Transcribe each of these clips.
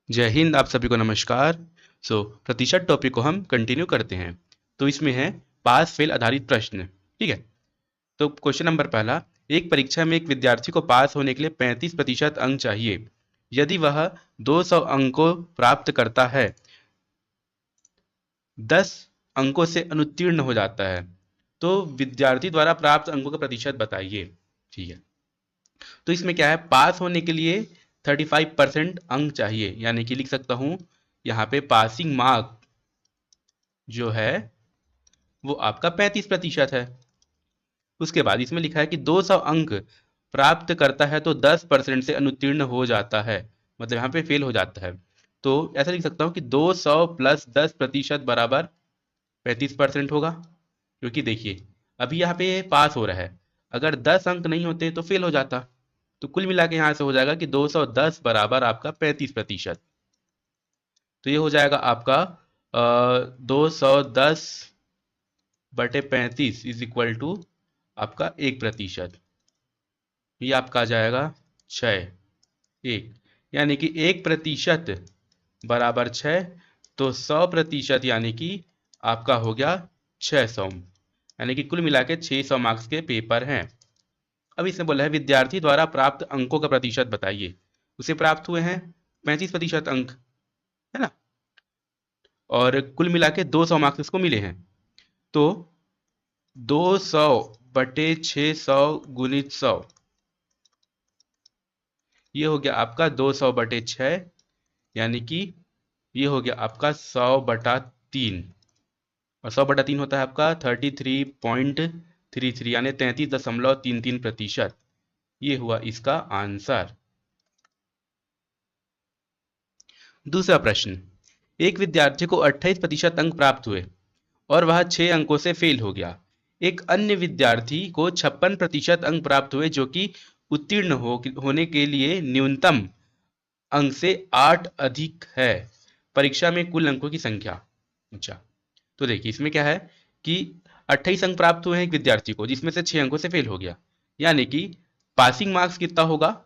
जय हिंद। आप सभी को नमस्कार। प्रतिशत टॉपिक को हम कंटिन्यू करते हैं। तो इसमें है पास फेल आधारित प्रश्न। ठीक है। तो क्वेश्चन नंबर पहला, एक परीक्षा में एक विद्यार्थी को पास होने के लिए 35% अंक चाहिए। यदि वह 200 अंकों प्राप्त करता है, 10 अंकों से अनुत्तीर्ण हो जाता है, तो विद्यार्थी द्वारा प्राप्त अंकों का प्रतिशत बताइए। ठीक है। तो इसमें क्या है, पास होने के लिए 35% अंक चाहिए, यानी कि लिख सकता हूं यहाँ पे पासिंग मार्क जो है वो आपका 35% है। उसके बाद इसमें लिखा है कि 200 अंक प्राप्त करता है तो 10% से अनुत्तीर्ण हो जाता है, मतलब यहाँ पे फेल हो जाता है। तो ऐसा लिख सकता हूँ कि 200 प्लस 10% बराबर 35% होगा, क्योंकि देखिए अभी यहाँ पे पास हो रहा है, अगर 10 अंक नहीं होते तो फेल हो जाता। तो कुल मिला के यहाँ से हो जाएगा कि 210 बराबर आपका 35%। तो ये हो जाएगा आपका 210/35 इज इक्वल टू आपका 1%। ये आपका आ जाएगा 1, यानी कि 1% बराबर 6। तो 100% यानी कि आपका हो गया 600, यानी कि कुल मिला के 600 मार्क्स के पेपर हैं। अब इसमें बोला है विद्यार्थी द्वारा प्राप्त अंकों का प्रतिशत बताइए। उसे प्राप्त हुए हैं 35% अंक, है ना, और कुल मिला के 200 मार्क्स इसको मिले हैं। तो 200/600 गुणित 100, ये हो गया आपका 200/6, यानी कि ये हो गया आपका 100/3। और 100/3 होता है आपका 33.33, यानी 33.33%। ये हुआ इसका आंसर। दूसरा प्रश्न, एक विद्यार्थी को 28% अंक प्राप्त हुए और वह 6 अंकों से फेल हो गया। एक अन्य विद्यार्थी को 56% अंक प्राप्त हुए जो कि उत्तीर्ण होने के लिए न्यूनतम अंक से 8 अधिक है। परीक्षा में कुल अंकों की संख्या। अच्छा, तो देखिए इसमें क्या है कि 28 अंक प्राप्त हुए हैं एक विद्यार्थी को, जिसमें से 6 अंकों से फेल हो गया, यानी कि पासिंग मार्क्स कितना होगा,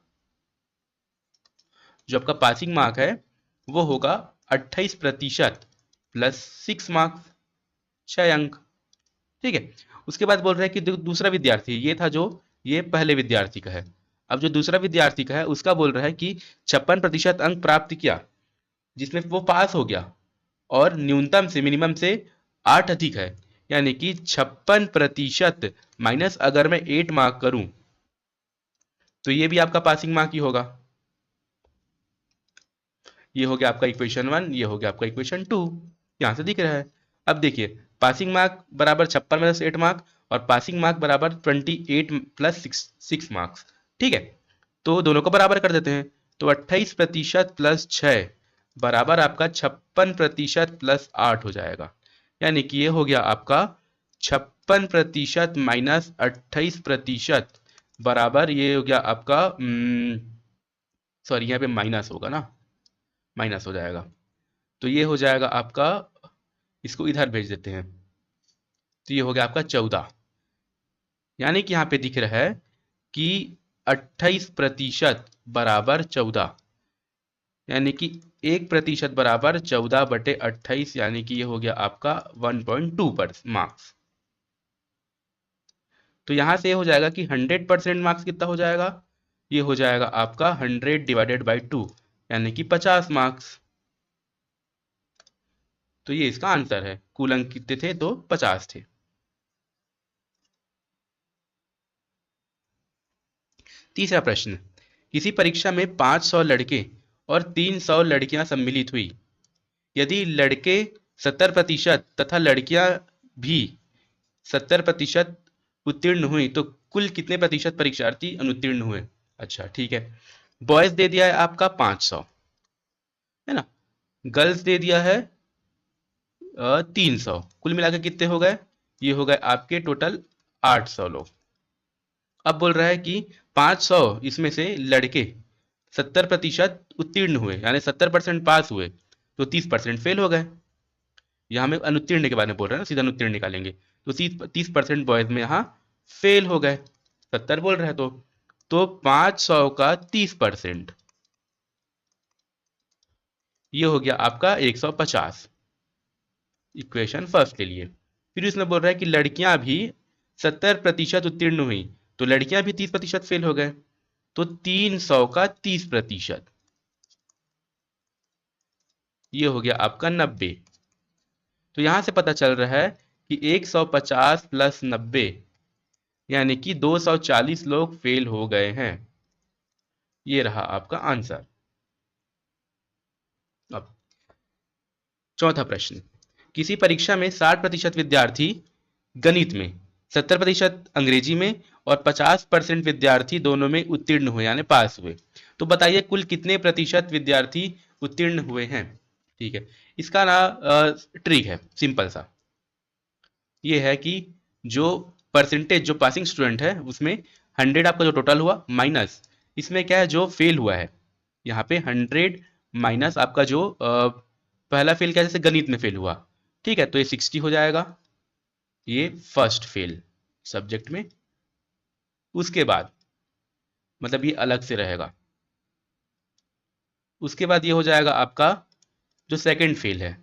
जो आपका पासिंग मार्क है वो होगा 28% प्लस 6 मार्क्स, 6 अंक। ठीक है। उसके बाद बोल रहे हैं कि दूसरा विद्यार्थी, ये था जो ये पहले विद्यार्थी का है। अब जो दूसरा विद्यार्थी का है उसका बोल रहा है कि 56% अंक प्राप्त किया, जिसमें वो पास हो गया, और न्यूनतम से मिनिमम से 8 अधिक है, यानी कि 56% माइनस अगर मैं 8 मार्क करूं तो ये भी आपका पासिंग मार्क ही होगा। ये हो गया आपका इक्वेशन 1, ये हो गया आपका इक्वेशन 2। यहां से दिख रहा है। अब देखिए पासिंग मार्क बराबर 56 माइनस 8 मार्क, और पासिंग मार्क बराबर 28 प्लस 6 मार्क्स। ठीक है। तो दोनों को बराबर कर देते हैं। तो 28% प्लस 6 बराबर आपका 56% प्लस 8 हो जाएगा, यानी कि ये हो गया आपका 56% माइनस 28% बराबर ये हो गया आपका सॉरी यहाँ पे माइनस होगा ना, माइनस हो जाएगा। तो ये हो जाएगा आपका, इसको इधर भेज देते हैं, तो ये हो गया आपका 14, यानी कि यहाँ पे दिख रहा है कि 28% बराबर 14, यानी कि 1% बराबर 14/28, यानी कि ये हो गया आपका 1.2 पर मार्क्स। तो यहां से ये हो जाएगा कि 100% मार्क्स कितना हो जाएगा, ये हो जाएगा आपका 100/2, यानी कि 50 मार्क्स। तो ये इसका आंसर है। कुल अंक कितने थे, तो 50 थे। तीसरा प्रश्न, किसी परीक्षा में 500 लड़के और 300 लड़कियां सम्मिलित हुई। यदि लड़के 70% तथा लड़कियां भी 70% उत्तीर्ण हुई तो कुल कितने प्रतिशत परीक्षार्थी अनुत्तीर्ण हुए। अच्छा ठीक है। बॉयज दे दिया है आपका 500, है ना, गर्ल्स दे दिया है 300, कुल मिलाकर कितने हो गए, ये हो गए आपके टोटल 800 लोग। अब बोल रहा है कि 500 इसमें से लड़के 70% उत्तीर्ण हुए, यानी 70% पास हुए, तो 30% फेल हो गए। यहाँ में अनुत्तीर्ण के बारे में बोल रहे हैं ना, सीधा अनुत्तीर्ण निकालेंगे। तो 30% बॉयज में यहाँ फेल हो गए, 70 बोल रहे हैं तो 500 का 30%, ये हो गया आपका 150, इक्वेशन फर्स्ट ले लिए। फिर इसमें बोल रहा है कि लड़कियां भी 70% उत्तीर्ण हुई, तो लड़कियां भी 30% फेल हो गए, तो 300 का 30%, ये हो गया आपका 90। तो यहां से पता चल रहा है कि 150 प्लस 90 यानी कि 240 लोग फेल हो गए हैं। ये रहा आपका आंसर। अब चौथा प्रश्न, किसी परीक्षा में 60% विद्यार्थी गणित में, 70% अंग्रेजी में और 50% विद्यार्थी दोनों में उत्तीर्ण हुए यानी पास हुए, तो बताइए कुल कितने प्रतिशत विद्यार्थी उत्तीर्ण हुए हैं। ठीक है, इसका ना ट्रिक है सिंपल सा, ये है कि जो परसेंटेज जो पासिंग स्टूडेंट है उसमें 100 आपका जो टोटल हुआ माइनस इसमें क्या है जो फेल हुआ है, यहाँ पे 100 माइनस आपका जो पहला फेल क्या जैसे गणित में फेल हुआ, ठीक है, तो ये 60 हो जाएगा, ये फर्स्ट फेल सब्जेक्ट में। उसके बाद मतलब ये अलग से रहेगा। उसके बाद ये हो जाएगा आपका जो सेकंड फेल है,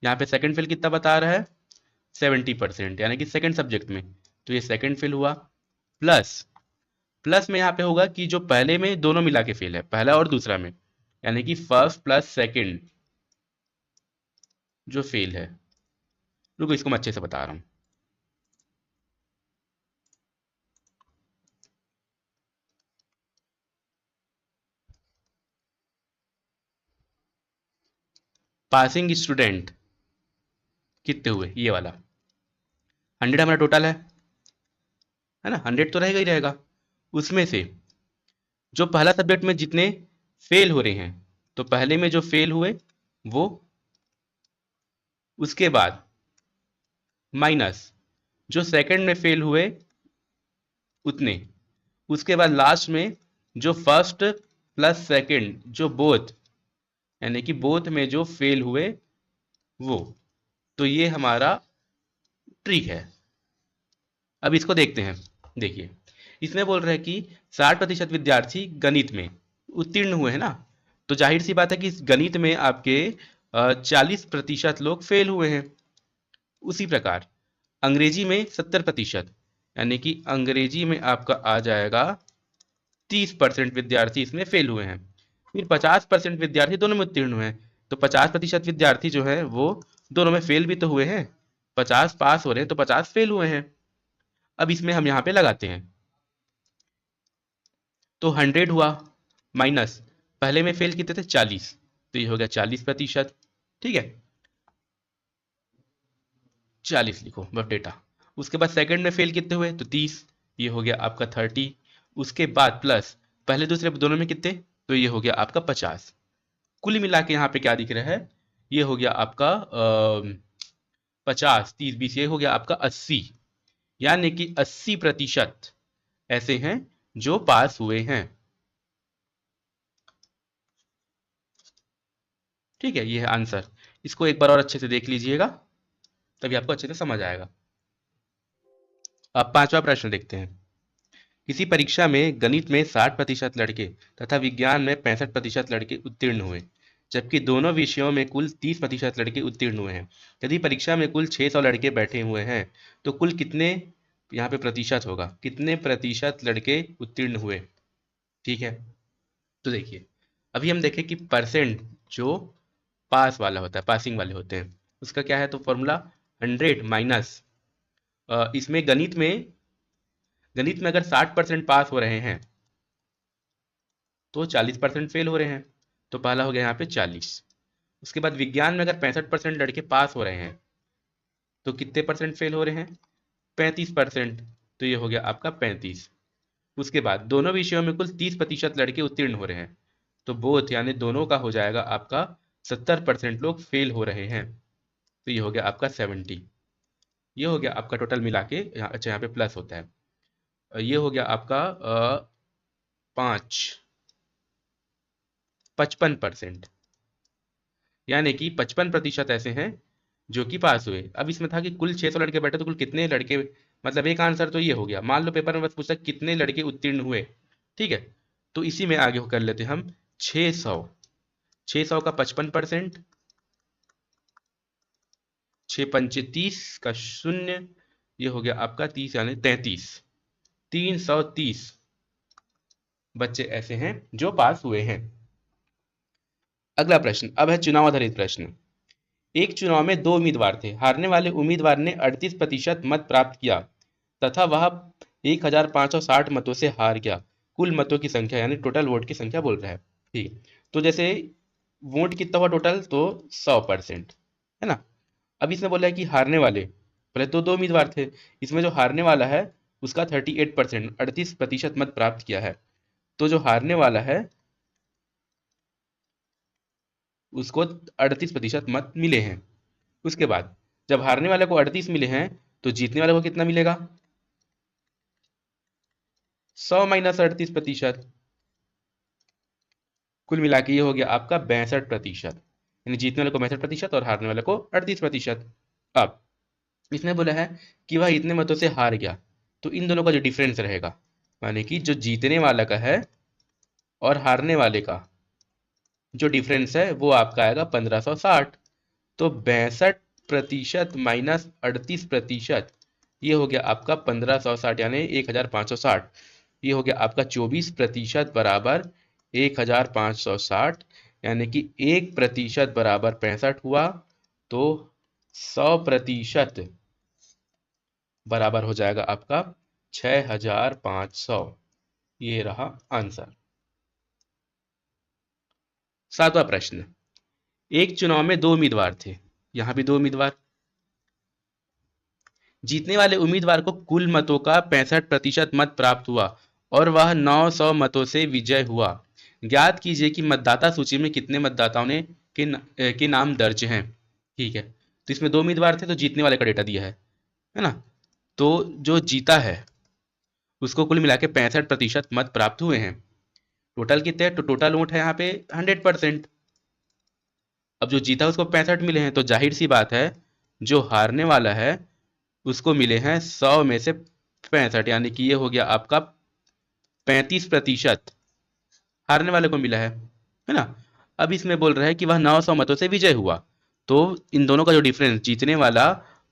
यहाँ पे सेकंड फेल कितना बता रहा है 70% यानी कि सेकंड सब्जेक्ट में, तो ये सेकंड फेल हुआ। प्लस प्लस में यहाँ पे होगा कि जो पहले में दोनों मिला के फेल है, पहला और दूसरा में, यानी कि फर्स्ट प्लस सेकंड जो फेल है। रुको इसको मैं अच्छे से बता रहा हूँ। पासिंग स्टूडेंट कितने हुए, ये वाला 100 हमारा टोटल है ना, 100 तो रहेगा ही रहेगा। उसमें से जो पहला सब्जेक्ट में जितने फेल हो रहे हैं, तो पहले में जो फेल हुए वो, उसके बाद माइनस जो सेकंड में फेल हुए उतने, उसके बाद लास्ट में जो फर्स्ट प्लस सेकंड जो बोथ यानी कि बोथ में जो फेल हुए वो। तो ये हमारा ट्रिक है। अब इसको देखते हैं। देखिए इसमें बोल रहे हैं कि 60% विद्यार्थी गणित में उत्तीर्ण हुए हैं ना, तो जाहिर सी बात है कि इस गणित में आपके 40% लोग फेल हुए हैं। उसी प्रकार अंग्रेजी में 70% यानी कि अंग्रेजी में आपका आ जाएगा 30% विद्यार्थी इसमें फेल हुए हैं। फिर 50% विद्यार्थी दोनों में उत्तीर्ण हुए हैं, तो 50% विद्यार्थी जो है वो दोनों में फेल भी तो हुए हैं, 50 पास हो रहे हैं तो 50 फेल हुए हैं। अब इसमें हम यहाँ पे लगाते हैं, तो 100 हुआ माइनस पहले में फेल कितने थे 40, तो ये हो गया 40%। ठीक है, 40 लिखो बस डेटा। उसके बाद सेकंड में फेल कितने हुए तो 30, ये हो गया आपका 30। उसके बाद प्लस पहले दूसरे दोनों में कितने, तो ये हो गया आपका 50। कुल मिला के यहाँ पे क्या दिख रहा है, ये हो गया आपका 50 30 20, ये हो गया आपका 80, यानी कि 80% ऐसे हैं जो पास हुए हैं। ठीक है, ये है आंसर। इसको एक बार और अच्छे से देख लीजिएगा तभी आपको अच्छे से समझ आएगा। अब पांचवा प्रश्न देखते हैं। किसी परीक्षा में गणित में 60% लड़के तथा विज्ञान में 65% लड़के उत्तीर्ण हुए, जबकि दोनों विषयों में कुल 30% लड़के उत्तीर्ण हुए हैं। यदि परीक्षा में कुल 600 लड़के बैठे हुए हैं तो कुल कितने, यहाँ पे प्रतिशत होगा, कितने प्रतिशत लड़के उत्तीर्ण हुए। ठीक है, तो देखिए अभी हम देखें कि परसेंट जो पास वाला होता है, पासिंग वाले होते हैं, उसका क्या है, तो फॉर्मूला 100 माइनस इसमें गणित में अगर 60% पास हो रहे हैं तो 40% फेल हो रहे हैं, तो पहला हो गया यहाँ पे 40। उसके बाद विज्ञान में अगर 65% लड़के पास हो रहे हैं तो कितने परसेंट फेल हो रहे हैं, 35%, तो ये हो गया आपका 35। उसके बाद दोनों विषयों में कुल 30% लड़के उत्तीर्ण हो रहे हैं, तो बोथ यानी दोनों का हो जाएगा आपका 70% लोग फेल हो रहे हैं, तो ये हो गया आपका 70। ये हो गया आपका टोटल मिला के अच्छा यहाँ पे प्लस होता है, ये हो गया आपका 55%, यानी कि 55% ऐसे हैं जो कि पास हुए। अब इसमें था कि कुल 600 लड़के बैठे तो कुल कितने लड़के, मतलब एक आंसर तो ये हो गया। मान लो पेपर में बस पूछता कितने लड़के उत्तीर्ण हुए, ठीक है, तो इसी में आगे कर लेते हम 600 600 का 55%, 6 पंचे 30 का शून्य, ये हो गया आपका 30 यानी 33। 330 बच्चे ऐसे हैं जो पास हुए हैं। अगला प्रश्न अब है चुनाव आधारित प्रश्न। एक चुनाव में दो उम्मीदवार थे। हारने वाले उम्मीदवार ने 38% मत प्राप्त किया तथा वह 1560 मतों से हार गया। कुल मतों की संख्या यानी टोटल वोट की संख्या बोल रहा है। ठीक है, तो जैसे वोट कितना हुआ टोटल, तो 100%, है ना। अब इसने बोला है कि हारने वाले, पहले तो दो उम्मीदवार थे, इसमें जो हारने वाला है उसका 38%, 38% मत प्राप्त किया है। तो जो हारने वाला है उसको 38% मत मिले हैं। उसके बाद जब हारने वाले को 38 मिले हैं तो जीतने वाले को कितना मिलेगा, 100 माइनस 38%। कुल मिला के ये हो गया आपका 62%, यानी जीतने वाले को 62% और हारने वाले को 38%। अब इसने बोला है कि वह इतने मतों से हार गया, तो इन दोनों का जो डिफरेंस रहेगा, माने कि जो जीतने वाला का है और हारने वाले का जो डिफरेंस है वो आपका आएगा 1560। तो 62% माइनस 38%, ये हो गया आपका 1560 यानी 1560। ये हो गया आपका 24% बराबर 1560, यानी कि 1% बराबर 65 हुआ। तो 100% बराबर हो जाएगा आपका 6500। ये रहा आंसर। सातवां प्रश्न। एक चुनाव में दो उम्मीदवार थे। यहां भी दो उम्मीदवार। जीतने वाले उम्मीदवार को कुल मतों का 65% मत प्राप्त हुआ और वह 900 मतों से विजय हुआ। ज्ञात कीजिए कि मतदाता सूची में कितने मतदाताओं ने के नाम दर्ज हैं। ठीक है, तो इसमें दो उम्मीदवार थे तो जीतने वाले का डेटा दिया है ना। तो जो जीता है उसको कुल मिला के 65% मत प्राप्त हुए हैं। टोटल कितने हैं, तो टोटल वोट है यहाँ पे 100%। अब जो जीता उसको 65 मिले हैं, तो जाहिर सी बात है जो हारने वाला है उसको मिले हैं 100 में से 65, यानी कि ये हो गया आपका 35% हारने वाले को मिला है ना। अब इसमें बोल रहा है कि वह 900 मतों से विजय हुआ। तो इन दोनों का जो डिफरेंस, जीतने वाला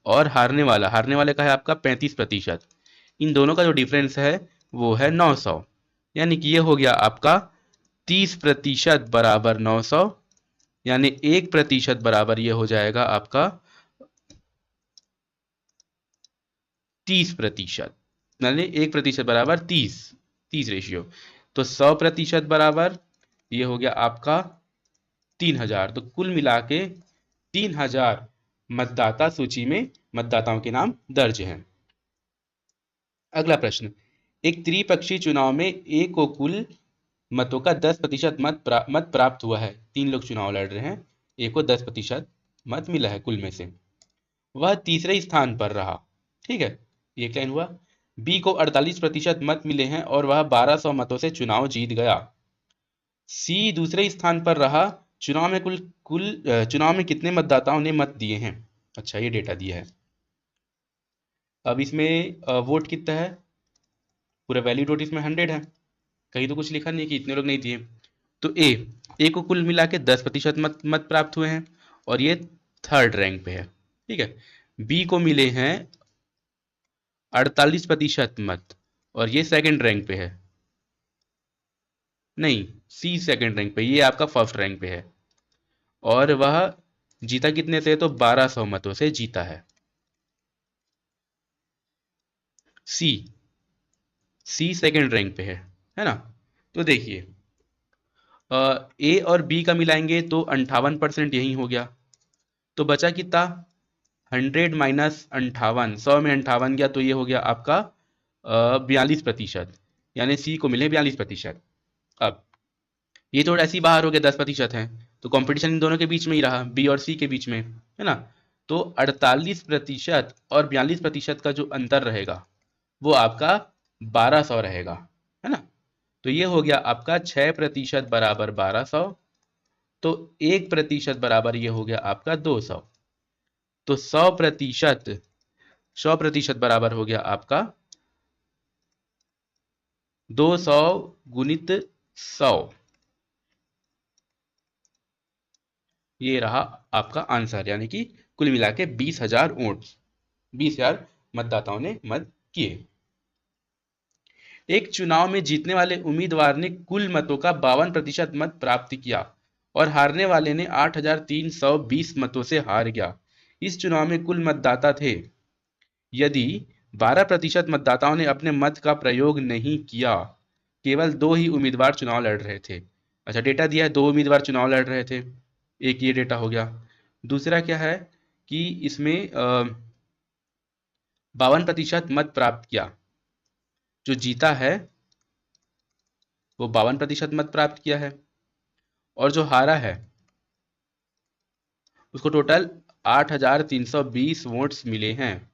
और हारने वाले का है आपका 35%, इन दोनों का जो डिफरेंस है वो है 900, यानी कि ये हो गया आपका 30% बराबर 900, यानी 1% बराबर ये हो जाएगा आपका 30%, यानी 1% बराबर 30, 30 रेशियो। तो 100% बराबर ये हो गया आपका 3000। तो कुल मिला के 3000 मतदाता सूची में मतदाताओं के नाम दर्ज हैं। अगला प्रश्न। एक त्रिपक्षीय चुनाव में ए को कुल मतों का 10% मत प्राप्त हुआ है। तीन लोग चुनाव लड़ रहे हैं, ए को 10% मत मिला है कुल में से, वह तीसरे स्थान पर रहा। ठीक है, ये लाइन हुआ। बी को 48% मत मिले हैं और वह 1200 मतों से चुनाव जीत गया। सी दूसरे स्थान पर रहा। चुनाव में चुनाव में कितने मतदाताओं ने मत दिए हैं। अच्छा, ये डेटा दिया है। अब इसमें वोट कितना है, पूरा वैलिड वोट इसमें 100 है। कहीं तो कुछ लिखा नहीं कि इतने लोग नहीं दिए। तो ए को कुल मिला के 10% मत प्राप्त हुए हैं और ये थर्ड रैंक पे है। ठीक है, बी को मिले हैं 48% मत और ये सेकंड रैंक पे है। नहीं, सी सेकंड रैंक पे, ये आपका फर्स्ट रैंक पे है और वह जीता कितने से, तो 1200 मतों से जीता है। सी सी सेकंड रैंक पे है ना। तो देखिए ए और बी का मिलाएंगे तो 58% यही हो गया। तो बचा कितना, 100 माइनस 58, 100 में 58 गया तो ये हो गया आपका 42%, यानी सी को मिले 42%। अब ये तो ऐसे ही बाहर हो गया, 10% है, तो कंपटीशन इन दोनों के बीच में ही रहा, बी और सी के बीच में, है ना। तो 48% और 42% का जो अंतर रहेगा वो आपका 1200 रहेगा, है ना। तो ये हो गया आपका 6% बराबर 1200। तो 1% बराबर ये हो गया आपका 200। तो 100% बराबर हो गया आपका 200 गुणित 100, ये रहा आपका आंसर, यानी कि कुल मिला के 20,000 वोट, 20,000 मतदाताओं ने मत किए। एक चुनाव में जीतने वाले उम्मीदवार ने कुल मतों का 52% मत प्राप्त किया और हारने वाले ने 8,320 मतों से हार गया। इस चुनाव में कुल मतदाता थे। यदि 12% मतदाताओं ने अपने मत का प्रयोग नहीं किया, केवल 2 ही उम्मीदवार चुनाव लड़ रहे थे। अच्छा, डेटा दिया है, 2 उम्मीदवार चुनाव लड़ रहे थे, एक ये डेटा हो गया। दूसरा क्या है कि इसमें 52% मत प्राप्त किया, जो जीता है वो 52% मत प्राप्त किया है, और जो हारा है उसको टोटल 8,320 वोट्स मिले हैं।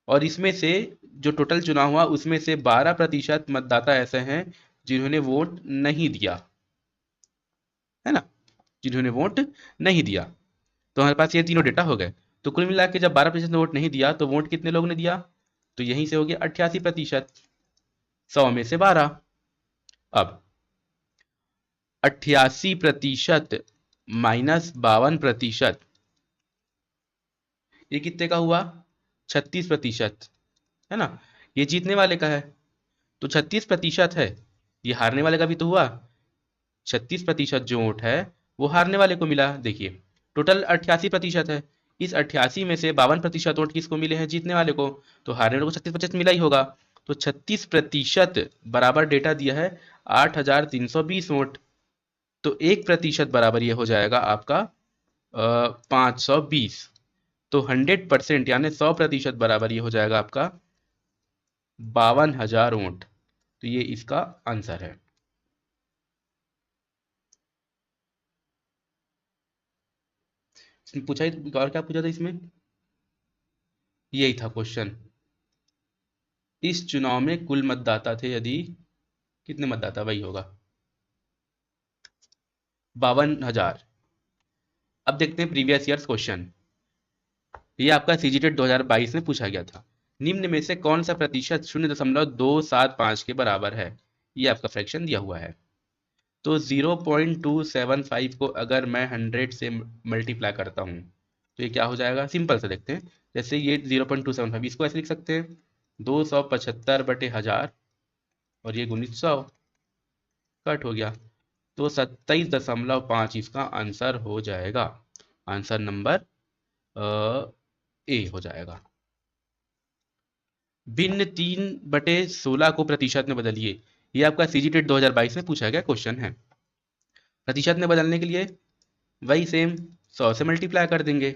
और इसमें से जो टोटल चुनाव हुआ उसमें से 12% मतदाता ऐसे हैं जिन्होंने वोट नहीं दिया, है ना, जिन्होंने वोट नहीं दिया। तो हमारे पास ये तीनों डेटा हो गए। तो कुल मिला के जब 12% ने वोट नहीं दिया तो वोट कितने लोगों ने दिया, तो यहीं से हो गया 88%, 100 में से 12। अब 88% माइनस 52%, ये कितने का हुआ, 36%, है ना। ये जीतने वाले का है तो 36% है, ये हारने वाले का भी तो हुआ। 36% जो वोट है वो हारने वाले को मिला। देखिए टोटल 88% है, इस 88 में से 52% वोट किसको मिले हैं, जीतने वाले को, तो हारने वाले को 36% मिला ही होगा। तो 36% बराबर डेटा दिया है 8,320 वोट। तो 1% बराबर ये हो जाएगा आपका 520। तो 100% यानी 100% बराबर ये हो जाएगा आपका 52,000 वोट। तो ये इसका आंसर है। इसमें पूछा और क्या पूछा था इसमें, यही था क्वेश्चन। इस चुनाव में कुल मतदाता थे यदि, कितने मतदाता, वही होगा 52,000। अब देखते हैं प्रीवियस ईयर्स क्वेश्चन। ये आपका सीजीटेट 2022 में पूछा गया था। निम्न में से कौन सा प्रतिशत 0.275 के बराबर है, ये आपका फ्रैक्शन दिया हुआ है। तो 0.275 को अगर मैं 100 से मल्टीप्लाई करता हूँ तो ये क्या हो जाएगा, सिंपल से देखते हैं। जैसे ये 0.275, इसको ऐसे लिख सकते हैं 275/1000 और ये गुणित 100, कट हो गया। तो 27.5 इसका आंसर हो जाएगा। आंसर नंबर ए हो जाएगा। भिन्न 3/16 को प्रतिशत में बदलिए, ये आपका सीजीटेट 2022 में पूछा गया क्वेश्चन है। प्रतिशत में बदलने के लिए वही सेम 100 से मल्टीप्लाई कर देंगे,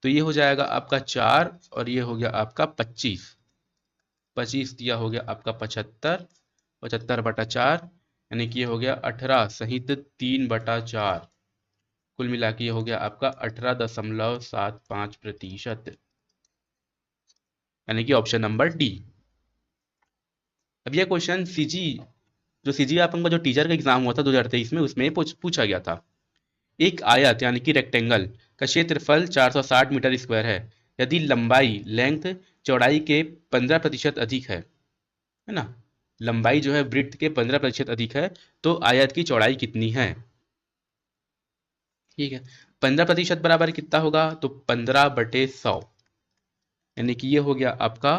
तो ये हो जाएगा आपका 4 और ये हो गया आपका 25। 25 दिया हो गया आपका 75, 75/4 यानी कि ये हो गया 18 सहित 3/4। कुल मिला के ये हो गया आपका 18.75%, यानी कि ऑप्शन नंबर डी। अब ये क्वेश्चन सीजी, जो सीजी अपन का जो टीचर का एग्जाम हुआ था 2023 में, उसमें पूछा गया था। एक आयत यानी कि रेक्टेंगल का क्षेत्रफल 460 मीटर स्क्वायर है। यदि लंबाई लेंथ चौड़ाई के 15% अधिक है ना, लंबाई जो है ब्रिथ के 15% अधिक है, तो आयत की चौड़ाई कितनी है। ठीक है, 15% बराबर कितना होगा, तो 15/100, यानी कि ये हो गया आपका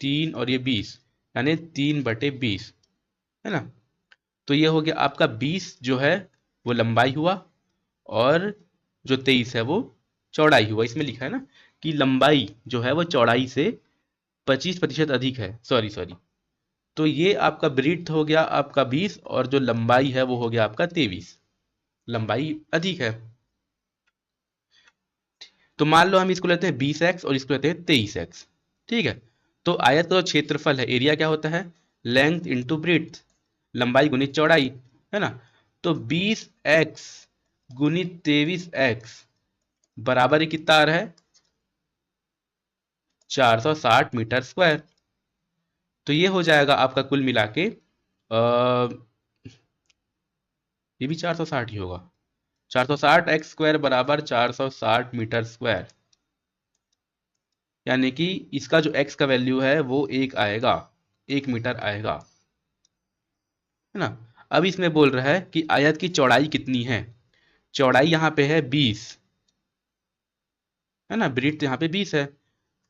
3 और ये 20, यानी 3/20, है ना। तो ये हो गया आपका 20 जो है वो लंबाई हुआ, और जो 23 है वो चौड़ाई हुआ। इसमें लिखा है ना कि लंबाई जो है वो चौड़ाई से 25% अधिक है, सॉरी सॉरी। तो ये आपका ब्रीथ हो गया आपका 20 और जो लंबाई है वो हो गया आपका 23, लंबाई अधिक है। तो मान लो हम इसको लेते हैं 20x और इसको लेते हैं 23x। ठीक है, तो आयत का जो क्षेत्रफल है, एरिया क्या होता है, लेंथ इंटू ब्रीथ, लंबाई गुणित चौड़ाई, है ना। तो 20x गुणित 23x बराबर कितना आ रहा है, 460 मीटर स्क्वायर। तो ये हो जाएगा आपका कुल मिला के ये भी 460 ही होगा, 460x स्क्वायर बराबर 460 मीटर स्क्वायर, यानी कि इसका जो x का वैल्यू है वो 1 आएगा, 1 मीटर आएगा। है ना। अब इसमें बोल रहा है कि आयत की चौड़ाई कितनी है। चौड़ाई यहाँ पे है 20, है ना, ब्रेड्थ यहाँ पे 20 है।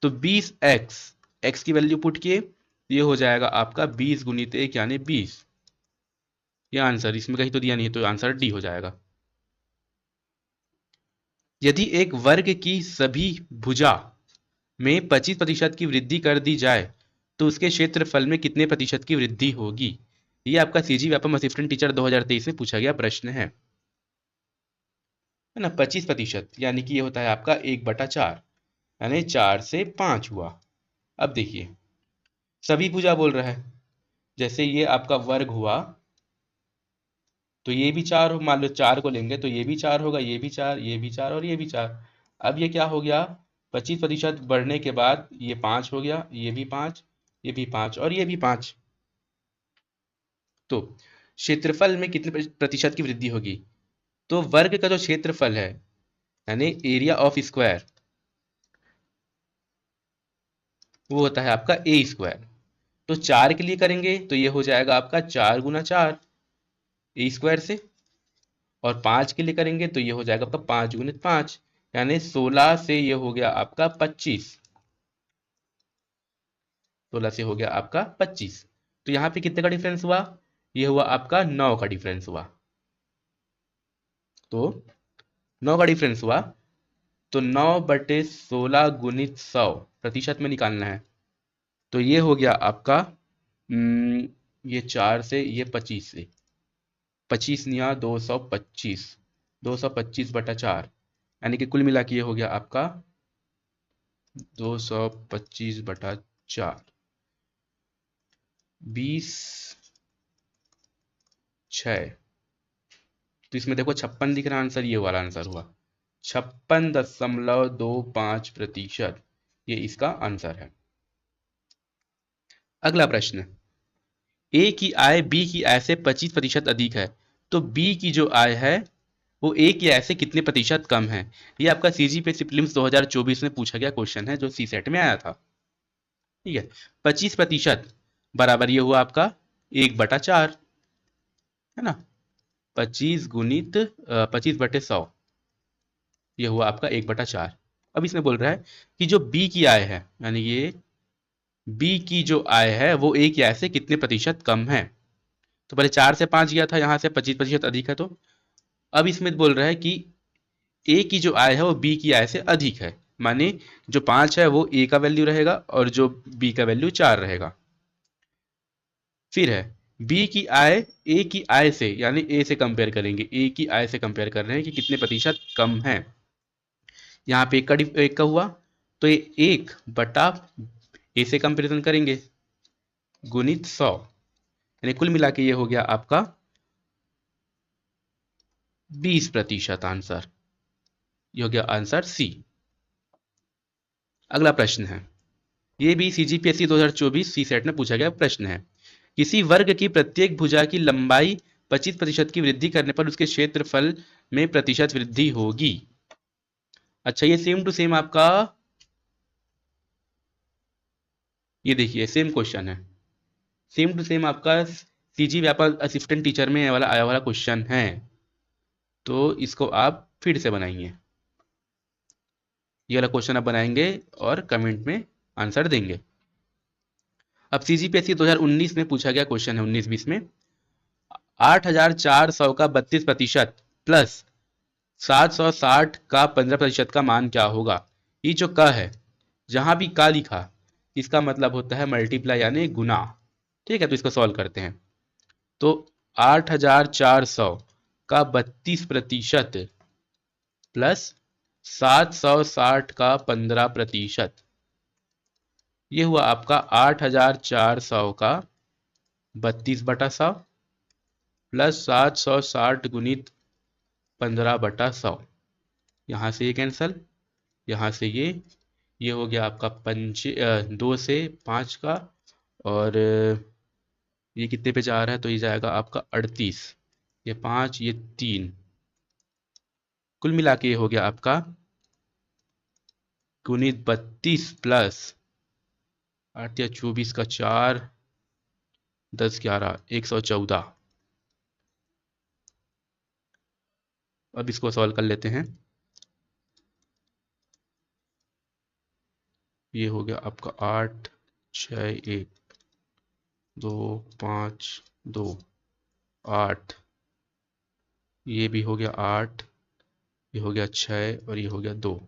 तो 20x, x की वैल्यू पुट किए, ये हो जाएगा आपका 20 गुणित 1 यानी 20। ये आंसर इसमें कहीं तो दिया नहीं है, तो आंसर डी हो जाएगा। यदि एक वर्ग की सभी भुजा में 25% की वृद्धि कर दी जाए तो उसके क्षेत्रफल में कितने प्रतिशत की वृद्धि होगी। ये आपका सीजी व्यापम असिस्टेंट टीचर 2023 में पूछा गया प्रश्न है ना। 25% यानी कि ये होता है आपका 1/4, यानी 4 से 5 हुआ। अब देखिए सभी भुजा बोल रहा है, जैसे ये आपका वर्ग हुआ तो ये भी 4 हो, मान लो 4 को लेंगे तो ये भी 4 होगा, ये भी 4, ये भी 4 और ये भी 4। अब ये क्या हो गया, 25% बढ़ने के बाद ये 5 हो गया, ये भी 5, ये भी 5 और ये भी 5। तो क्षेत्रफल में कितने प्रतिशत की वृद्धि होगी। तो वर्ग का जो क्षेत्रफल है यानी एरिया ऑफ स्क्वायर, वो होता है आपका ए स्क्वायर। तो 4 के लिए करेंगे तो ये हो जाएगा आपका 4 गुना 4 ए स्क्वायर से, और 5 के लिए करेंगे तो ये हो जाएगा आपका 5 गुणित 5 यानी 16 से ये हो गया आपका 25। 16 से हो गया आपका 25। तो यहाँ पे कितने का डिफरेंस हुआ, ये हुआ आपका 9 का डिफरेंस हुआ। तो 9 का डिफरेंस हुआ, तो 9/16 गुणित 100 प्रतिशत में निकालना है। तो ये हो गया आपका ये 4 से, ये 25 से, 25 निया 225, 225/4 यानी कि कुल मिला के ये हो गया आपका 225/4, 20/6। तो इसमें देखो 56 दिख रहा आंसर, ये वाला आंसर हुआ 56.25%। ये इसका आंसर है। अगला प्रश्न, ए की आय बी की आय से 25% अधिक है तो बी की जो आय है वो ए की आय से कितने प्रतिशत कम है। ये आपका सीजीपीएससी प्रीलिम्स 2024 में पूछा गया क्वेश्चन है जो सी सेट में आया था। ठीक है, 25% बराबर ये हुआ आपका 1/4, है ना। 25 गुणित 25/100, ये हुआ आपका 1/4। अब इसमें बोल रहा है कि जो बी की आय है, यानी ये बी की जो आय है वो ए की आय से कितने प्रतिशत कम है। तो पहले 4 से 5 गया था, यहाँ से 25% अधिक है। तो अब इसमें बोल रहा है कि ए की जो आय है वो बी की आय से अधिक है, माने जो 5 है वो ए का वैल्यू रहेगा और जो बी का वैल्यू 4 रहेगा। फिर है बी की आय ए की आय से, यानी ए से कंपेयर करेंगे, ए की आय से कंपेयर कर रहे हैं कि कितने प्रतिशत कम है। यहाँ पे एक का हुआ तो ये 1 ए से कंपेरिजन करेंगे गुणित 100, यानी कुल मिला के ये हो गया आपका 20% आंसर। ये हो गया आंसर सी। अगला प्रश्न है, ये भी सीजीपीएससी 2024 सी सेट में पूछा गया प्रश्न है। किसी वर्ग की प्रत्येक भुजा की लंबाई 25% की वृद्धि करने पर उसके क्षेत्रफल में प्रतिशत वृद्धि होगी। अच्छा, ये सेम टू सेम आपका, ये देखिए सेम क्वेश्चन है, सेम टू सेम आपका सीजी व्यापक असिस्टेंट टीचर में वाला आया वाला क्वेश्चन है। तो इसको आप फिर से बनाइए, ये वाला क्वेश्चन आप बनाएंगे और कमेंट में आंसर देंगे। अब सीजीपीएससी 2019 में पूछा गया क्वेश्चन है 19-20 में, 8400 का 32% प्लस 760 का 15% का मान क्या होगा। ये जो क है, जहां भी का लिखा इसका मतलब होता है मल्टीप्लाई यानी गुना। ठीक है, तो इसको सॉल्व करते हैं। तो 8400 का 32% प्लस 760 का 15%, ये हुआ आपका 8400 का 32/100 प्लस 760 गुणित 15/100। यहाँ से ये कैंसल, यहाँ से ये हो गया आपका 2 से 5 का, और ये कितने पे जा रहा है तो ये जाएगा आपका 38, ये 5, ये 3, कुल मिला के ये हो गया आपका गुणित 32 प्लस 8 या 24 का 4, 10 11 114। अब इसको सॉल्व कर लेते हैं। ये हो गया आपका 8 6 1 2 5 2 8, ये भी हो गया 8, ये हो गया 6 और ये हो गया 2।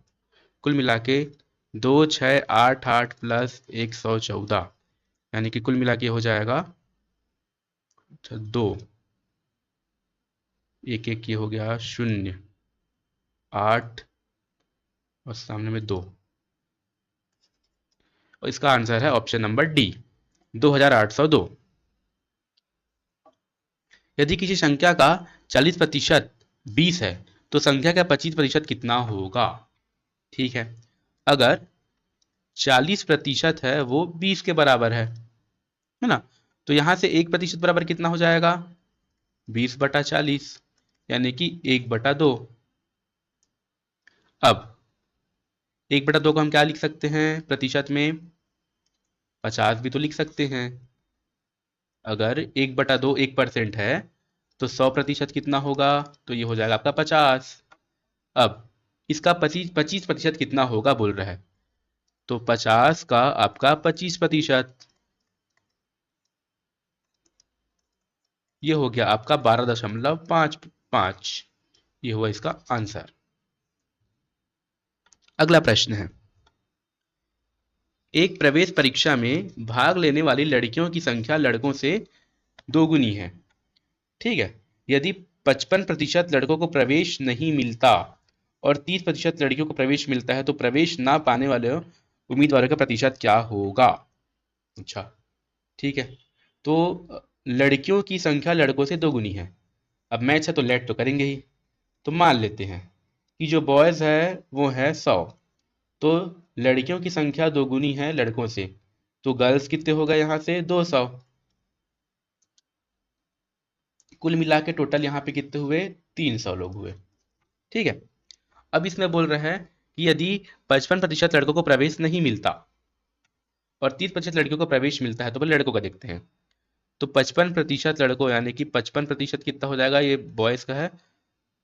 कुल मिला के 2 6 8 8 प्लस 114, यानी कि कुल मिला के हो जाएगा 2 1 1, ये हो गया 0 8 और सामने में 2, और इसका आंसर है ऑप्शन नंबर डी 2802। यदि किसी संख्या का 40% 20 है तो संख्या का 25% कितना होगा? ठीक है, अगर 40% है वो 20 के बराबर है ना, तो यहां से 1% बराबर कितना हो जाएगा? 20/40, यानी कि 1/2। अब 1/2 को हम क्या लिख सकते हैं प्रतिशत में? 50 भी तो लिख सकते हैं। अगर 1/2 1% है तो 100% कितना होगा? तो ये हो जाएगा आपका 50। अब इसका 25% कितना होगा बोल रहा है, तो 50 का आपका 25%, ये हो गया आपका 12.55, ये हुआ इसका आंसर। अगला प्रश्न है, एक प्रवेश परीक्षा में भाग लेने वाली लड़कियों की संख्या लड़कों से दोगुनी है। ठीक है, यदि 55% लड़कों को प्रवेश नहीं मिलता और 30% लड़कियों को प्रवेश मिलता है तो प्रवेश ना पाने वाले उम्मीदवारों का प्रतिशत क्या होगा? अच्छा, ठीक है, तो लड़कियों की संख्या लड़कों से दोगुनी है। अब मैच है तो लेट तो करेंगे ही, तो मान लेते हैं कि जो बॉयज़ है वो है 100, तो लड़कियों की संख्या दोगुनी है लड़कों से, तो गर्ल्स कितने हो गए यहाँ से? 200। कुल मिला के टोटल यहाँ पे कितने हुए? 300 लोग हुए। ठीक है, अब इसमें बोल रहे हैं कि यदि 55% लड़कों को प्रवेश नहीं मिलता और 30% लड़कियों को प्रवेश मिलता है, तो पहले लड़कों का देखते हैं। तो 55% लड़कों, यानी कि 55% कितना हो जाएगा? ये बॉयज का है,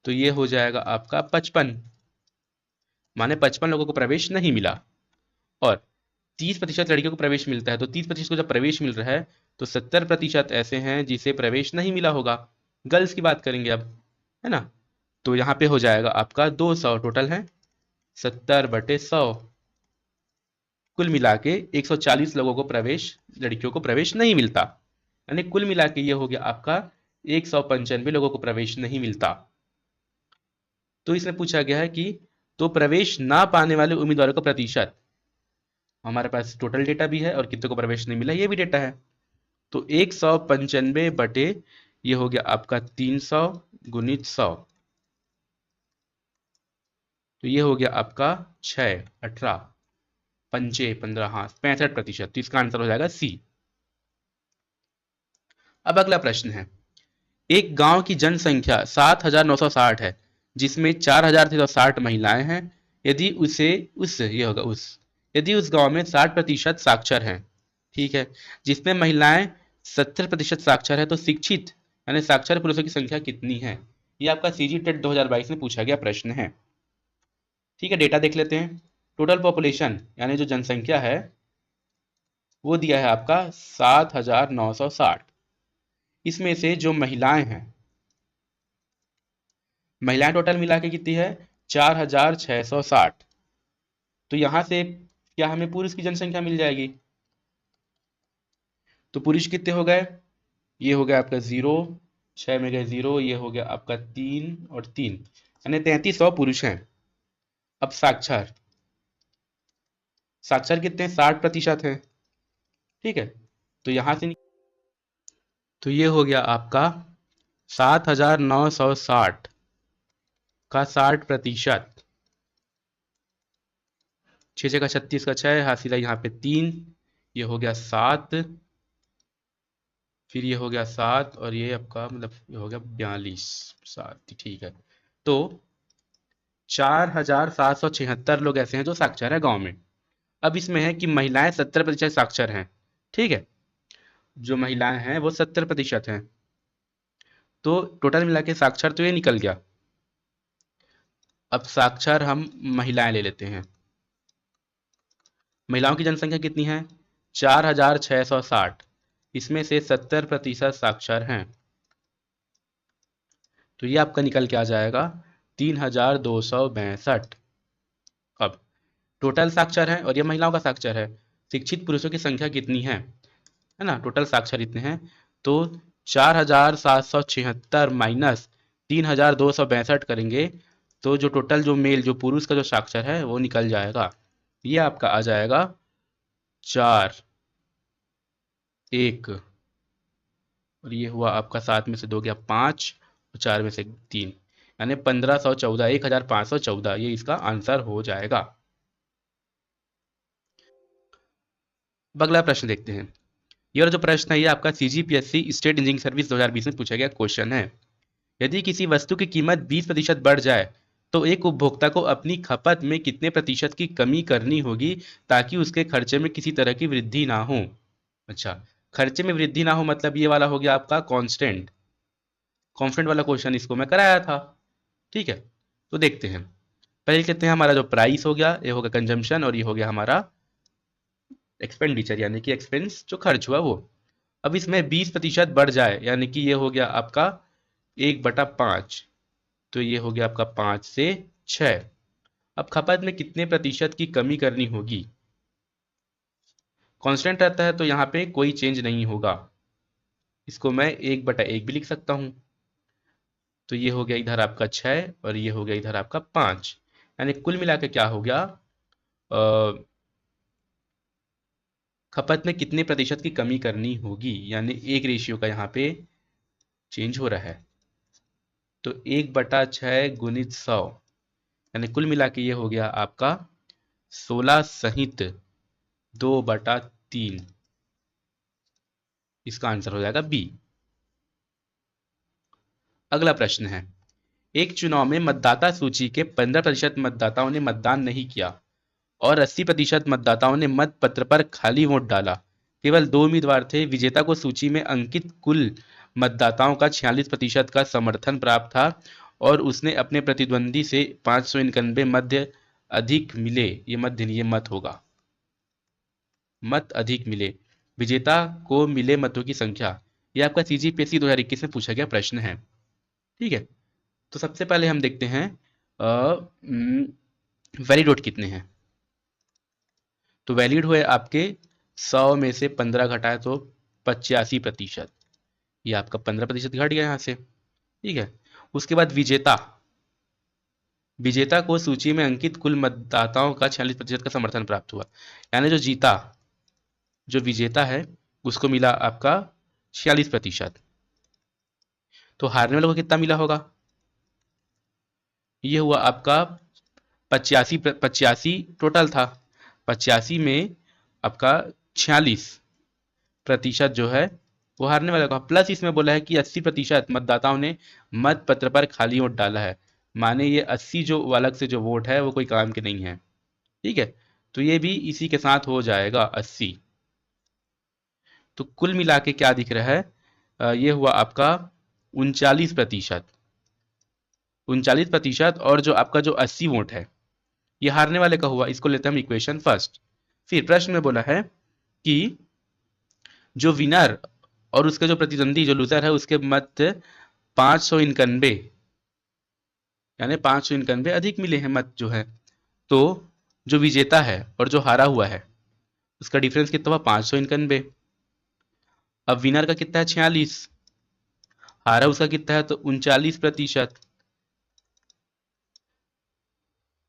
तो ये हो जाएगा आपका 55, माने 55 लोगों को प्रवेश नहीं मिला। और 30% लड़कियों को प्रवेश मिलता है, तो 30% को जब प्रवेश मिल रहा है तो 70% ऐसे हैं जिसे प्रवेश नहीं मिला होगा। गर्ल्स की बात करेंगे अब, है ना, तो यहाँ पे हो जाएगा आपका 200, टोटल है 70/100। कुल मिला के 140 लोगों को प्रवेश, लड़कियों को प्रवेश नहीं मिलता, यानी कुल मिला के ये हो गया आपका 195 लोगों को प्रवेश नहीं मिलता। तो इसमें पूछा गया है कि तो प्रवेश ना पाने वाले उम्मीदवारों का प्रतिशत, हमारे पास टोटल डेटा भी है और कितने को प्रवेश नहीं मिला ये भी डेटा है। तो 195 ये हो गया आपका 300 गुणित 100, तो ये हो गया आपका 6 18 पंचे 15, हाँ 65%, तो इसका आंसर हो जाएगा सी। अब अगला प्रश्न है, एक गांव की जनसंख्या 7960 है जिसमें 4360 महिलाएं हैं। यदि उसे उस ये होगा उस यदि उस गांव में 60% साक्षर हैं, ठीक है, जिसमें महिलाएं 70% साक्षर है, तो शिक्षित यानी साक्षर पुरुषों की संख्या कितनी है? ये आपका सीजी टेट 2022 में पूछा गया प्रश्न है। ठीक है, डेटा देख लेते हैं। टोटल पॉपुलेशन यानी जो जनसंख्या है वो दिया है आपका 7960। इसमें से जो महिलाएं हैं, महिलाएं टोटल मिला के कितनी है? 4660। तो यहां से क्या हमें पुरुष की जनसंख्या मिल जाएगी? तो पुरुष कितने हो गए? ये हो गया आपका 0, 6 में गए 0, ये हो गया आपका 3 और 3, यानी 3300 पुरुष हैं। अब साक्षर, साक्षर कितने? 60% है। ठीक है, तो यहां से तो ये हो गया आपका 7960 का 60%, 6 का 36 का 6 हासिल है यहाँ पे 3, ये हो गया 7, फिर ये हो गया 7 और ये आपका मतलब ये हो गया 42 7, ठीक है। तो 4776 लोग ऐसे हैं जो साक्षर है गांव में। अब इसमें है कि महिलाएं 70% साक्षर हैं। ठीक है, जो महिलाएं हैं वो 70% हैं, तो टोटल मिला के साक्षर तो ये निकल गया। अब साक्षर हम महिलाएं ले लेते हैं। महिलाओं की जनसंख्या कितनी है? 4660। इसमें से 70% साक्षर हैं, तो ये आपका निकल के आ जाएगा 3262। अब टोटल साक्षर है और ये महिलाओं का साक्षर है, शिक्षित पुरुषों की संख्या कितनी है ना, टोटल साक्षर इतने हैं। तो 4776 माइनस 3262 करेंगे तो जो टोटल जो मेल जो पुरुष का जो साक्षर है वो निकल जाएगा। ये आपका आ जाएगा 4 1, और ये हुआ आपका 7 में से 2 गया 5 और 4 में से 3, यानी 1514, 1514 ये इसका आंसर हो जाएगा। अब अगला प्रश्न देखते हैं। ये वाला जो प्रश्न है ये आपका सीजीपीएससी स्टेट इंजीनियरिंग सर्विस 2020 में पूछा गया क्वेश्चन है। यदि किसी वस्तु की कीमत 20% बढ़ जाए तो एक उपभोक्ता को अपनी खपत में कितने प्रतिशत की कमी करनी होगी ताकि उसके खर्चे में किसी तरह की वृद्धि ना हो। अच्छा, खर्चे में वृद्धि ना हो मतलब ये वाला हो गया आपका कांस्टेंट कांस्टेंट वाला क्वेश्चन, इसको मैं कराया था। ठीक है, तो देखते हैं। पहले कहते हैं हमारा जो प्राइस हो गया ये हो गया कंजम्पशन, और ये हो गया हमारा एक्सपेंडिचर यानी कि एक्सपेंस जो खर्च हुआ वो। अब इसमें 20% बढ़ जाए यानी कि ये हो गया आपका 1/5, तो ये हो गया आपका 5 से 6। अब खपत में कितने प्रतिशत की कमी करनी होगी? कांस्टेंट रहता है तो यहाँ पे कोई चेंज नहीं होगा, इसको मैं 1/1 भी लिख सकता हूँ। तो ये हो गया इधर आपका 6 और ये हो गया इधर आपका 5, यानी कुल मिला के क्या हो गया, खपत में कितने प्रतिशत की कमी करनी होगी, यानी एक रेशियो का यहाँ पे चेंज हो रहा है। तो 1/6 गुणित 100, यानी कुल मिला के ये हो गया आपका 16 सहित 2/3। इसका आंसर हो जाएगा बी। अगला प्रश्न है, एक चुनाव में मतदाता सूची के 15% मतदाताओं ने मतदान नहीं किया और 80% मतदाताओं ने मत पत्र पर खाली वोट डाला। केवल 2 उम्मीदवार थे। विजेता को सूची में अंकित कुल मतदाताओं का 46% का समर्थन प्राप्त था और उसने अपने प्रतिद्वंदी से 591 मध्य अधिक मिले। ये मध्य नहीं, ये मत होगा, मत अधिक मिले। विजेता को मिले मतों की संख्या। यह आपका सीजीपीएससी 2021 में पूछा गया प्रश्न है। ठीक है, तो सबसे पहले हम देखते हैं वैलिड वोट कितने हैं। तो वैलिड हुए आपके 100 में से 15 घटाए तो 85%, ये आपका 15% घट गया यहाँ से। ठीक है, उसके बाद विजेता, विजेता को सूची में अंकित कुल मतदाताओं का 46% का समर्थन प्राप्त हुआ, यानी जो जीता, जो विजेता है उसको मिला आपका 46%। तो हारने वालों को कितना मिला होगा? ये हुआ आपका 85 टोटल था, 85 में आपका 46% जो है वो हारने वाला का, प्लस इसमें बोला है कि 80% मतदाताओं ने मत पत्र पर खाली वोट डाला है, माने ये 80 जो अलग से जो वोट है वो कोई काम के नहीं है। ठीक है, तो ये भी इसी के साथ हो जाएगा 80। तो कुल मिला के क्या दिख रहा है, ये हुआ आपका 39%। 39% और जो आपका जो 80 वोट है ये हारने वाले का हुआ, इसको लेते हैं हम इक्वेशन फर्स्ट। फिर प्रश्न में बोला है कि जो विनर और उसके जो प्रतिद्वंदी जो लूजर है उसके मत 591, यानी 591 अधिक मिले हैं मत जो है। तो जो विजेता है और जो हारा हुआ है उसका डिफरेंस कितना हुआ? 591। अब विनर का कितना है? 46। हारा उसका कितना है? तो 39%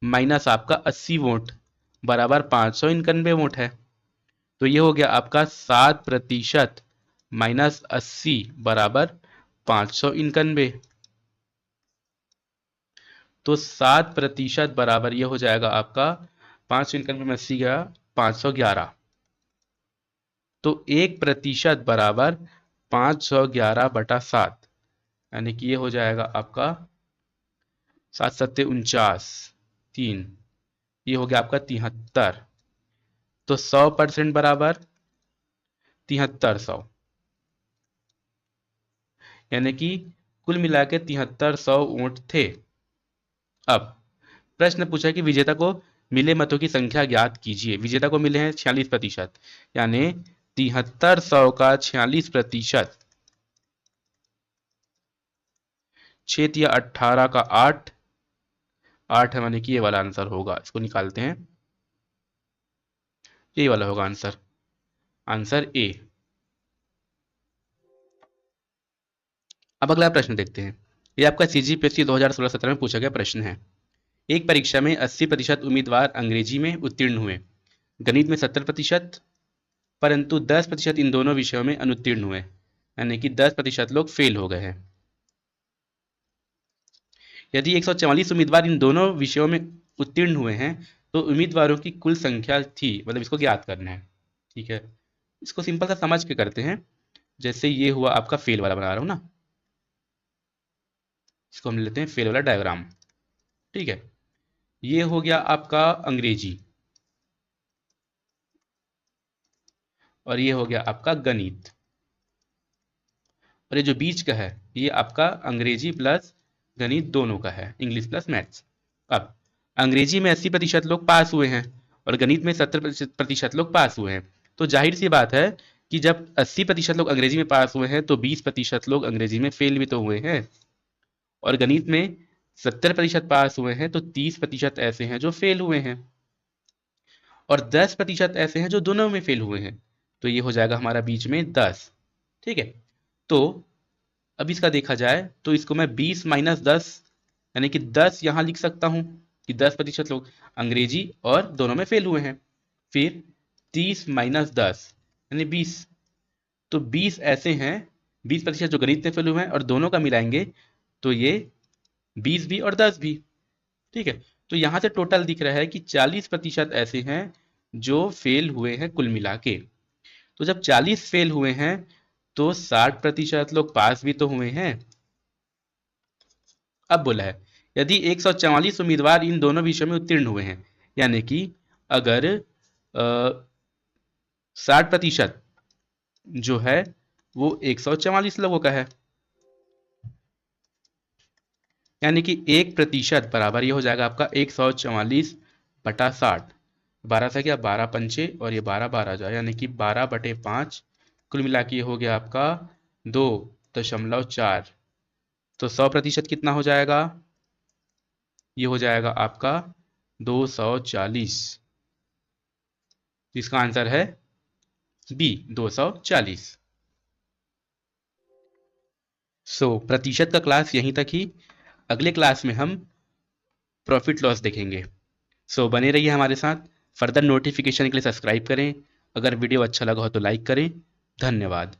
माइनस आपका 80 वोट बराबर 591 वोट है। तो ये हो गया आपका 7% माइनस 80 बराबर 591। तो 7% बराबर ये हो जाएगा आपका 591 में 80 गया 511। तो 1% बराबर 511/7, यानी कि ये हो जाएगा आपका 7×7 = 49, 3, ये हो गया आपका 73। तो 100% बराबर 7300, यानी कि कुल मिला के 7300 वोट थे। अब प्रश्न पूछा कि विजेता को मिले मतों की संख्या ज्ञात कीजिए। विजेता को मिले हैं 46%, यानी 7300 का 46%, 6 या 18 का 8, 8 है, माने कि ये वाला आंसर होगा। इसको निकालते हैं, ये वाला होगा आंसर, आंसर ए। अब अगला प्रश्न देखते हैं। ये आपका CGPSC 2016-17 में पूछा गया प्रश्न है। एक परीक्षा में 80% उम्मीदवार अंग्रेजी में उत्तीर्ण हुए, गणित में 70%, परंतु 10% इन दोनों विषयों में अनुत्तीर्ण हुए, यानी कि 10% लोग फेल हो गए हैं। यदि 144 उम्मीदवार इन दोनों विषयों में उत्तीर्ण हुए हैं तो उम्मीदवारों की कुल संख्या थी, मतलब इसको ज्ञात करना है। ठीक है, इसको सिंपल सा समझ के करते हैं। जैसे ये हुआ आपका फेल वाला, बना रहा हूं ना, इसको हम लेते हैं फेल वाला डायग्राम। ठीक है, ये हो गया आपका अंग्रेजी और ये हो गया आपका गणित, और ये जो बीच का है ये आपका अंग्रेजी प्लस गणित दोनों का है, इंग्लिश प्लस मैथ्स। अब अंग्रेजी में 80% लोग पास हुए हैं और गणित में 70% लोग पास हुए हैं, तो जाहिर सी बात है कि जब 80% लोग अंग्रेजी में पास हुए हैं तो 20% लोग अंग्रेजी में फेल भी तो हुए हैं, और गणित में 70% पास हुए हैं तो 30% ऐसे हैं जो फेल हुए हैं, और 10% ऐसे हैं जो दोनों में फेल हुए हैं। तो ये हो जाएगा हमारा बीच में 10। ठीक है, तो अब इसका देखा जाए तो इसको मैं 20 माइनस 10, यानी कि 10 यहां लिख सकता हूं कि 10% लोग अंग्रेजी और दोनों में फेल हुए हैं। फिर 30 माइनस 10 यानी 20, तो 20 ऐसे हैं, 20% जो गणित में फेल हुए हैं और दोनों का मिलाएंगे तो ये 20 भी और 10 भी। ठीक है, तो यहां से टोटल दिख रहा है कि 40% ऐसे हैं जो फेल हुए हैं कुल मिला के। तो जब 40 फेल हुए हैं तो 60% लोग पास भी तो हुए हैं। अब बोला है यदि 144 उम्मीदवार इन दोनों विषयों में उत्तीर्ण हुए हैं, यानी कि अगर 60% जो है वो 144 लोगों का है, यानी कि 1% बराबर ये हो जाएगा आपका 144/60। 12 से क्या, 12 पंचे और ये 12 12 जाए, यानी कि 12/5, कुल मिला के ये हो गया आपका 2.4। तो 100% कितना हो जाएगा, ये हो जाएगा आपका 240, जिसका आंसर है बी 240। प्रतिशत का क्लास यहीं तक ही। अगले क्लास में हम प्रॉफिट लॉस देखेंगे। बने रहिए हमारे साथ। फर्दर नोटिफिकेशन के लिए सब्सक्राइब करें। अगर वीडियो अच्छा लगा हो तो लाइक करें। धन्यवाद।